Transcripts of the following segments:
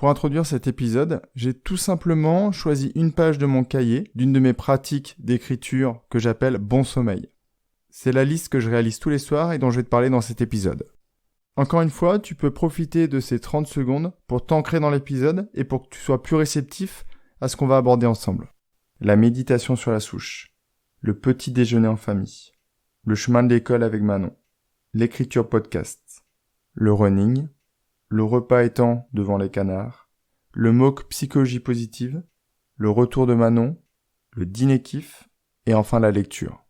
Pour introduire cet épisode, j'ai tout simplement choisi une page de mon cahier d'une de mes pratiques d'écriture que j'appelle Bon Sommeil. C'est la liste que je réalise tous les soirs et dont je vais te parler dans cet épisode. Encore une fois, tu peux profiter de ces 30 secondes pour t'ancrer dans l'épisode et pour que tu sois plus réceptif à ce qu'on va aborder ensemble. La méditation sur la souche, le petit déjeuner en famille, le chemin de l'école avec Manon, l'écriture podcast, le running, le repas étant devant les canards, le MOOC psychologie positive, le retour de Manon, le dîner kiff et enfin la lecture.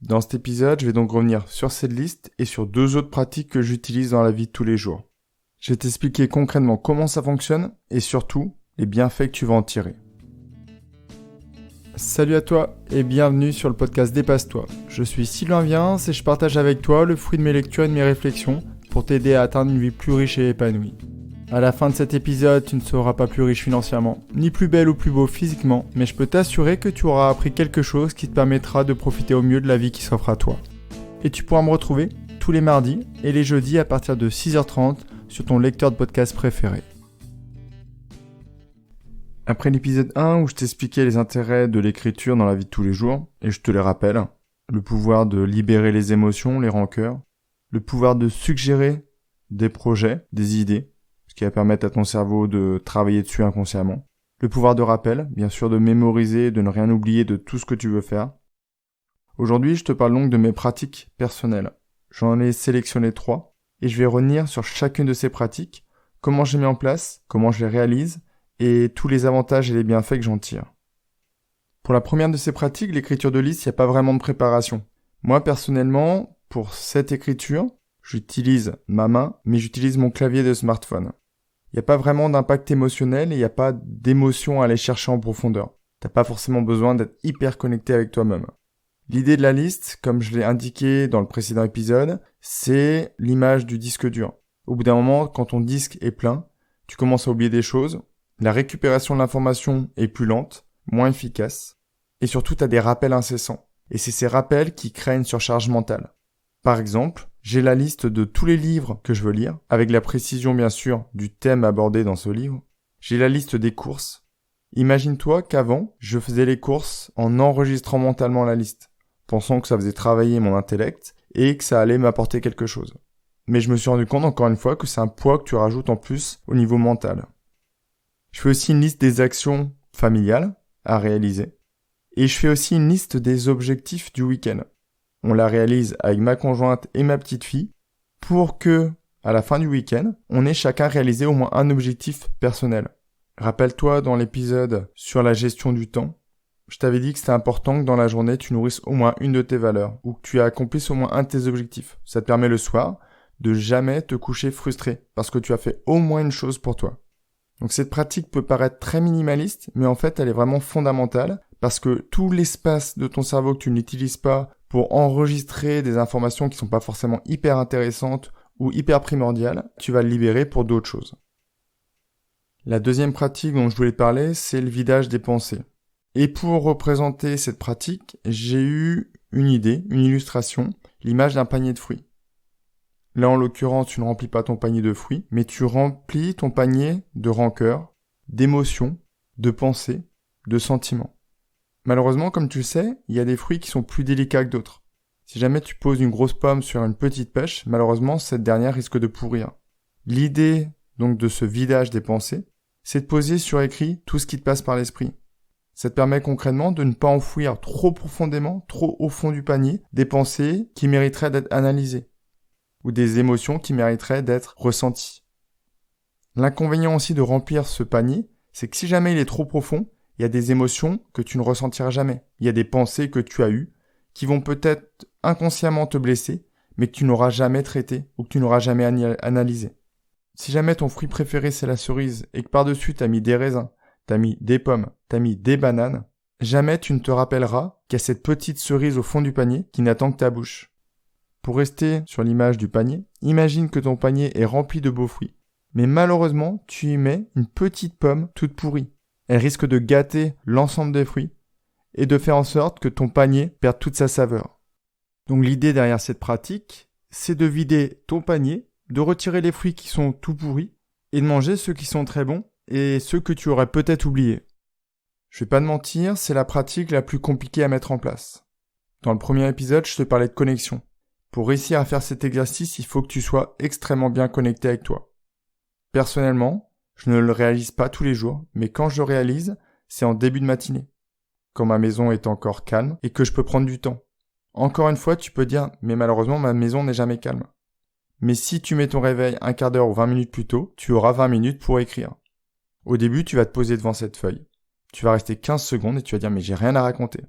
Dans cet épisode, je vais donc revenir sur cette liste et sur 2 autres pratiques que j'utilise dans la vie de tous les jours. Je vais t'expliquer concrètement comment ça fonctionne et surtout les bienfaits que tu vas en tirer. Salut à toi et bienvenue sur le podcast Dépasse-toi. Je suis Sylvain Viens et je partage avec toi le fruit de mes lectures et de mes réflexions pour t'aider à atteindre une vie plus riche et épanouie. À la fin de cet épisode, tu ne seras pas plus riche financièrement, ni plus belle ou plus beau physiquement, mais je peux t'assurer que tu auras appris quelque chose qui te permettra de profiter au mieux de la vie qui s'offre à toi. Et tu pourras me retrouver tous les mardis et les jeudis à partir de 6h30 sur ton lecteur de podcast préféré. Après l'épisode 1 où je t'expliquais les intérêts de l'écriture dans la vie de tous les jours, et je te les rappelle, le pouvoir de libérer les émotions, les rancœurs, le pouvoir de suggérer des projets, des idées, ce qui va permettre à ton cerveau de travailler dessus inconsciemment. Le pouvoir de rappel, bien sûr de mémoriser, de ne rien oublier de tout ce que tu veux faire. Aujourd'hui, je te parle donc de mes pratiques personnelles. J'en ai sélectionné 3, et je vais revenir sur chacune de ces pratiques, comment je les mets en place, comment je les réalise, et tous les avantages et les bienfaits que j'en tire. Pour la première de ces pratiques, l'écriture de liste, il n'y a pas vraiment de préparation. Moi, personnellement, pour cette écriture, j'utilise ma main, mais j'utilise mon clavier de smartphone. Il n'y a pas vraiment d'impact émotionnel et il n'y a pas d'émotion à aller chercher en profondeur. T'as pas forcément besoin d'être hyper connecté avec toi-même. L'idée de la liste, comme je l'ai indiqué dans le précédent épisode, c'est l'image du disque dur. Au bout d'un moment, quand ton disque est plein, tu commences à oublier des choses, la récupération de l'information est plus lente, moins efficace, et surtout t'as des rappels incessants. Et c'est ces rappels qui créent une surcharge mentale. Par exemple, j'ai la liste de tous les livres que je veux lire, avec la précision bien sûr du thème abordé dans ce livre. J'ai la liste des courses. Imagine-toi qu'avant, je faisais les courses en enregistrant mentalement la liste, pensant que ça faisait travailler mon intellect et que ça allait m'apporter quelque chose. Mais je me suis rendu compte encore une fois que c'est un poids que tu rajoutes en plus au niveau mental. Je fais aussi une liste des actions familiales à réaliser. Et je fais aussi une liste des objectifs du week-end. On la réalise avec ma conjointe et ma petite fille pour que, à la fin du week-end, on ait chacun réalisé au moins un objectif personnel. Rappelle-toi dans l'épisode sur la gestion du temps, je t'avais dit que c'était important que dans la journée, tu nourrisses au moins une de tes valeurs ou que tu accomplisses au moins un de tes objectifs. Ça te permet le soir de jamais te coucher frustré parce que tu as fait au moins une chose pour toi. Donc cette pratique peut paraître très minimaliste, mais en fait elle est vraiment fondamentale parce que tout l'espace de ton cerveau que tu n'utilises pas pour enregistrer des informations qui sont pas forcément hyper intéressantes ou hyper primordiales, tu vas le libérer pour d'autres choses. La deuxième pratique dont je voulais te parler, c'est le vidage des pensées. Et pour représenter cette pratique, j'ai eu une idée, une illustration, l'image d'un panier de fruits. Là, en l'occurrence, tu ne remplis pas ton panier de fruits, mais tu remplis ton panier de rancœur, d'émotions, de pensées, de sentiments. Malheureusement, comme tu le sais, il y a des fruits qui sont plus délicats que d'autres. Si jamais tu poses une grosse pomme sur une petite pêche, malheureusement, cette dernière risque de pourrir. L'idée, donc, de ce vidage des pensées, c'est de poser sur écrit tout ce qui te passe par l'esprit. Ça te permet concrètement de ne pas enfouir trop profondément, trop au fond du panier, des pensées qui mériteraient d'être analysées, ou des émotions qui mériteraient d'être ressenties. L'inconvénient aussi de remplir ce panier, c'est que si jamais il est trop profond, il y a des émotions que tu ne ressentiras jamais. Il y a des pensées que tu as eues, qui vont peut-être inconsciemment te blesser, mais que tu n'auras jamais traitées, ou que tu n'auras jamais analysées. Si jamais ton fruit préféré c'est la cerise, et que par-dessus t'as mis des raisins, t'as mis des pommes, t'as mis des bananes, jamais tu ne te rappelleras qu'il y a cette petite cerise au fond du panier qui n'attend que ta bouche. Pour rester sur l'image du panier, imagine que ton panier est rempli de beaux fruits. Mais malheureusement, tu y mets une petite pomme toute pourrie. Elle risque de gâter l'ensemble des fruits et de faire en sorte que ton panier perde toute sa saveur. Donc l'idée derrière cette pratique, c'est de vider ton panier, de retirer les fruits qui sont tout pourris et de manger ceux qui sont très bons et ceux que tu aurais peut-être oubliés. Je vais pas te mentir, c'est la pratique la plus compliquée à mettre en place. Dans le premier épisode, je te parlais de connexion. Pour réussir à faire cet exercice, il faut que tu sois extrêmement bien connecté avec toi. Personnellement, je ne le réalise pas tous les jours, mais quand je le réalise, c'est en début de matinée, quand ma maison est encore calme et que je peux prendre du temps. Encore une fois, tu peux dire, mais malheureusement, ma maison n'est jamais calme. Mais si tu mets ton réveil un quart d'heure ou 20 minutes plus tôt, tu auras 20 minutes pour écrire. Au début, tu vas te poser devant cette feuille. Tu vas rester 15 secondes et tu vas dire, mais j'ai rien à raconter.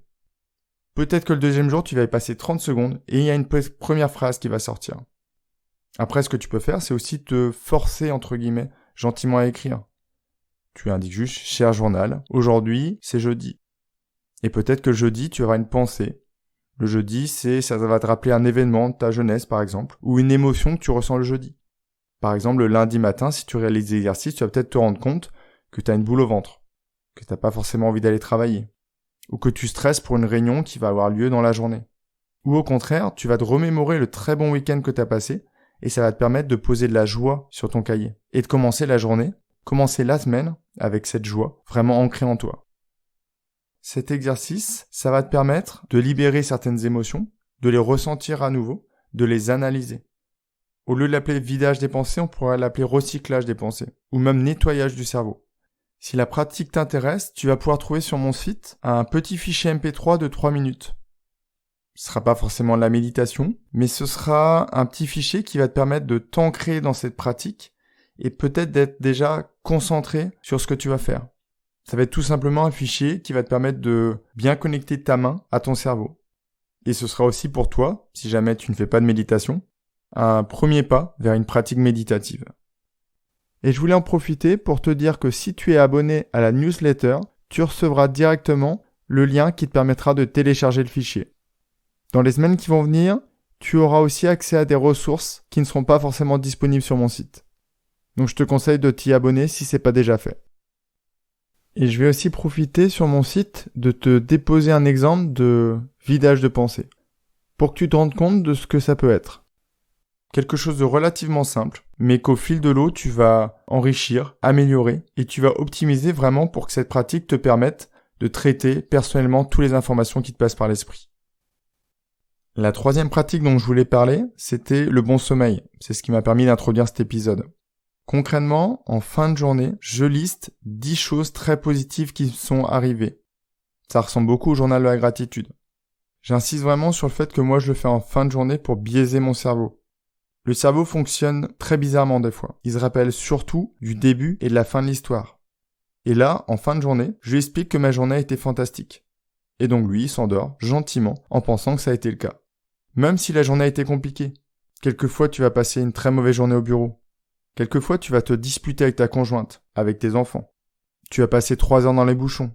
Peut-être que le deuxième jour, tu vas y passer 30 secondes et il y a une première phrase qui va sortir. Après, ce que tu peux faire, c'est aussi te forcer, entre guillemets, gentiment à écrire. Tu indiques juste, cher journal, aujourd'hui, c'est jeudi. Et peut-être que le jeudi, tu auras une pensée. Le jeudi, ça va te rappeler un événement de ta jeunesse, par exemple, ou une émotion que tu ressens le jeudi. Par exemple, le lundi matin, si tu réalises l'exercice, tu vas peut-être te rendre compte que tu as une boule au ventre, que tu n'as pas forcément envie d'aller travailler, ou que tu stresses pour une réunion qui va avoir lieu dans la journée. Ou au contraire, tu vas te remémorer le très bon week-end que tu as passé, et ça va te permettre de poser de la joie sur ton cahier, et de commencer la journée, commencer la semaine avec cette joie vraiment ancrée en toi. Cet exercice, ça va te permettre de libérer certaines émotions, de les ressentir à nouveau, de les analyser. Au lieu de l'appeler vidage des pensées, on pourrait l'appeler recyclage des pensées, ou même nettoyage du cerveau. Si la pratique t'intéresse, tu vas pouvoir trouver sur mon site un petit fichier MP3 de 3 minutes. Ce sera pas forcément la méditation, mais ce sera un petit fichier qui va te permettre de t'ancrer dans cette pratique et peut-être d'être déjà concentré sur ce que tu vas faire. Ça va être tout simplement un fichier qui va te permettre de bien connecter ta main à ton cerveau. Et ce sera aussi pour toi, si jamais tu ne fais pas de méditation, un premier pas vers une pratique méditative. Et je voulais en profiter pour te dire que si tu es abonné à la newsletter, tu recevras directement le lien qui te permettra de télécharger le fichier. Dans les semaines qui vont venir, tu auras aussi accès à des ressources qui ne seront pas forcément disponibles sur mon site. Donc je te conseille de t'y abonner si ce n'est pas déjà fait. Et je vais aussi profiter sur mon site de te déposer un exemple de vidage de pensée, pour que tu te rendes compte de ce que ça peut être. Quelque chose de relativement simple, mais qu'au fil de l'eau, tu vas enrichir, améliorer, et tu vas optimiser vraiment pour que cette pratique te permette de traiter personnellement toutes les informations qui te passent par l'esprit. La troisième pratique dont je voulais parler, c'était le bon sommeil. C'est ce qui m'a permis d'introduire cet épisode. Concrètement, en fin de journée, je liste 10 choses très positives qui me sont arrivées. Ça ressemble beaucoup au journal de la gratitude. J'insiste vraiment sur le fait que moi je le fais en fin de journée pour biaiser mon cerveau. Le cerveau fonctionne très bizarrement des fois. Il se rappelle surtout du début et de la fin de l'histoire. Et là, en fin de journée, je lui explique que ma journée a été fantastique. Et donc lui, il s'endort gentiment en pensant que ça a été le cas. Même si la journée a été compliquée. Quelquefois, tu vas passer une très mauvaise journée au bureau. Quelquefois, tu vas te disputer avec ta conjointe, avec tes enfants. Tu vas passer 3 heures dans les bouchons.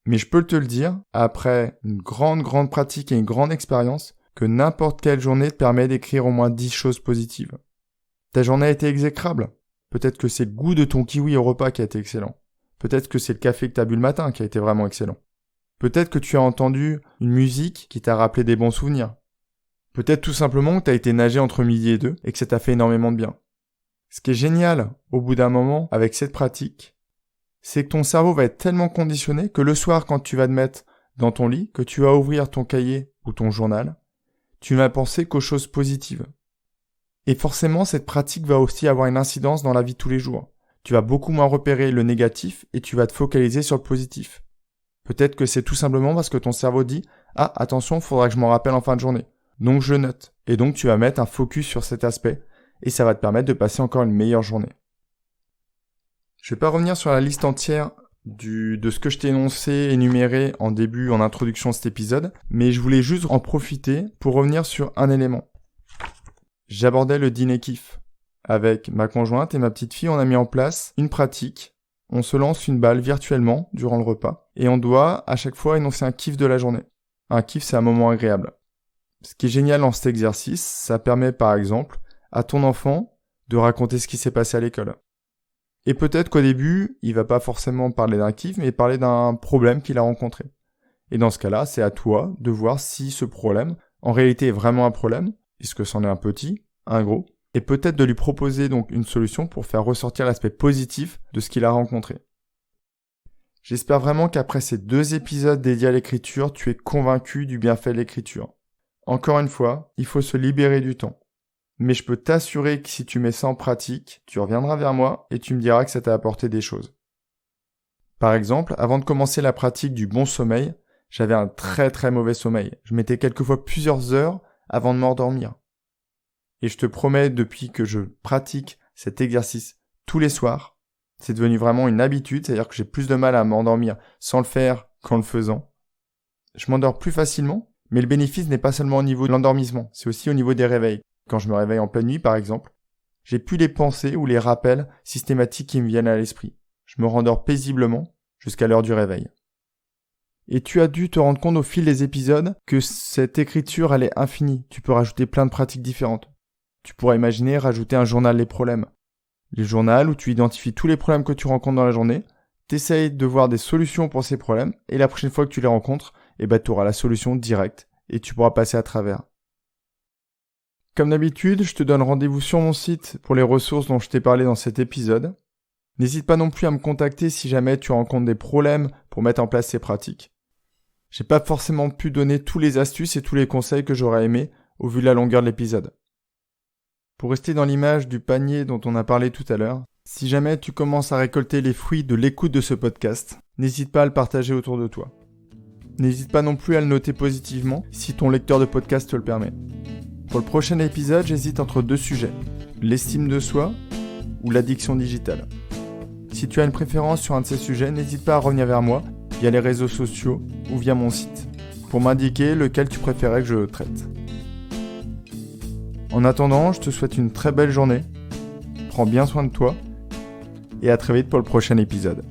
Mais je peux te le dire, après une grande pratique et une grande expérience, que n'importe quelle journée te permet d'écrire au moins 10 choses positives. Ta journée a été exécrable. Peut-être que c'est le goût de ton kiwi au repas qui a été excellent. Peut-être que c'est le café que tu as bu le matin qui a été vraiment excellent. Peut-être que tu as entendu une musique qui t'a rappelé des bons souvenirs. Peut-être tout simplement que tu as été nager entre midi et 2 et que ça t'a fait énormément de bien. Ce qui est génial, au bout d'un moment, avec cette pratique, c'est que ton cerveau va être tellement conditionné que le soir, quand tu vas te mettre dans ton lit, que tu vas ouvrir ton cahier ou ton journal, tu ne vas penser qu'aux choses positives. Et forcément, cette pratique va aussi avoir une incidence dans la vie de tous les jours. Tu vas beaucoup moins repérer le négatif et tu vas te focaliser sur le positif. Peut-être que c'est tout simplement parce que ton cerveau dit « Ah, attention, faudra que je m'en rappelle en fin de journée. » Donc je note. Et donc tu vas mettre un focus sur cet aspect et ça va te permettre de passer encore une meilleure journée. Je vais pas revenir sur la liste entière de ce que je t'ai énoncé, énuméré en introduction de cet épisode, mais je voulais juste en profiter pour revenir sur un élément. J'abordais le dîner kiff. Avec ma conjointe et ma petite fille, on a mis en place une pratique. On se lance une balle virtuellement durant le repas et on doit à chaque fois énoncer un kiff de la journée. Un kiff, c'est un moment agréable. Ce qui est génial dans cet exercice, ça permet par exemple à ton enfant de raconter ce qui s'est passé à l'école. Et peut-être qu'au début, il va pas forcément parler d'un kiff, mais parler d'un problème qu'il a rencontré. Et dans ce cas-là, c'est à toi de voir si ce problème, en réalité, est vraiment un problème. Est-ce que c'en est un petit, un gros? et peut-être de lui proposer donc une solution pour faire ressortir l'aspect positif de ce qu'il a rencontré. J'espère vraiment qu'après ces 2 épisodes dédiés à l'écriture, tu es convaincu du bienfait de l'écriture. Encore une fois, il faut se libérer du temps. Mais je peux t'assurer que si tu mets ça en pratique, tu reviendras vers moi et tu me diras que ça t'a apporté des choses. Par exemple, avant de commencer la pratique du bon sommeil, j'avais un très très mauvais sommeil. Je mettais quelquefois plusieurs heures avant de m'endormir. Et je te promets, depuis que je pratique cet exercice tous les soirs, c'est devenu vraiment une habitude, c'est-à-dire que j'ai plus de mal à m'endormir sans le faire qu'en le faisant. Je m'endors plus facilement, mais le bénéfice n'est pas seulement au niveau de l'endormissement, c'est aussi au niveau des réveils. Quand je me réveille en pleine nuit, par exemple, j'ai plus les pensées ou les rappels systématiques qui me viennent à l'esprit. Je me rendors paisiblement jusqu'à l'heure du réveil. Et tu as dû te rendre compte au fil des épisodes que cette écriture, elle est infinie. Tu peux rajouter plein de pratiques différentes. Tu pourrais imaginer rajouter un journal des problèmes. Le journal où tu identifies tous les problèmes que tu rencontres dans la journée, t'essayes de voir des solutions pour ces problèmes, et la prochaine fois que tu les rencontres, tu auras la solution directe, et tu pourras passer à travers. Comme d'habitude, je te donne rendez-vous sur mon site pour les ressources dont je t'ai parlé dans cet épisode. N'hésite pas non plus à me contacter si jamais tu rencontres des problèmes pour mettre en place ces pratiques. J'ai pas forcément pu donner tous les astuces et tous les conseils que j'aurais aimé au vu de la longueur de l'épisode. Pour rester dans l'image du panier dont on a parlé tout à l'heure, si jamais tu commences à récolter les fruits de l'écoute de ce podcast, n'hésite pas à le partager autour de toi. N'hésite pas non plus à le noter positivement si ton lecteur de podcast te le permet. Pour le prochain épisode, j'hésite entre 2 sujets, l'estime de soi ou l'addiction digitale. Si tu as une préférence sur un de ces sujets, n'hésite pas à revenir vers moi via les réseaux sociaux ou via mon site pour m'indiquer lequel tu préférais que je traite. En attendant, je te souhaite une très belle journée, prends bien soin de toi et à très vite pour le prochain épisode.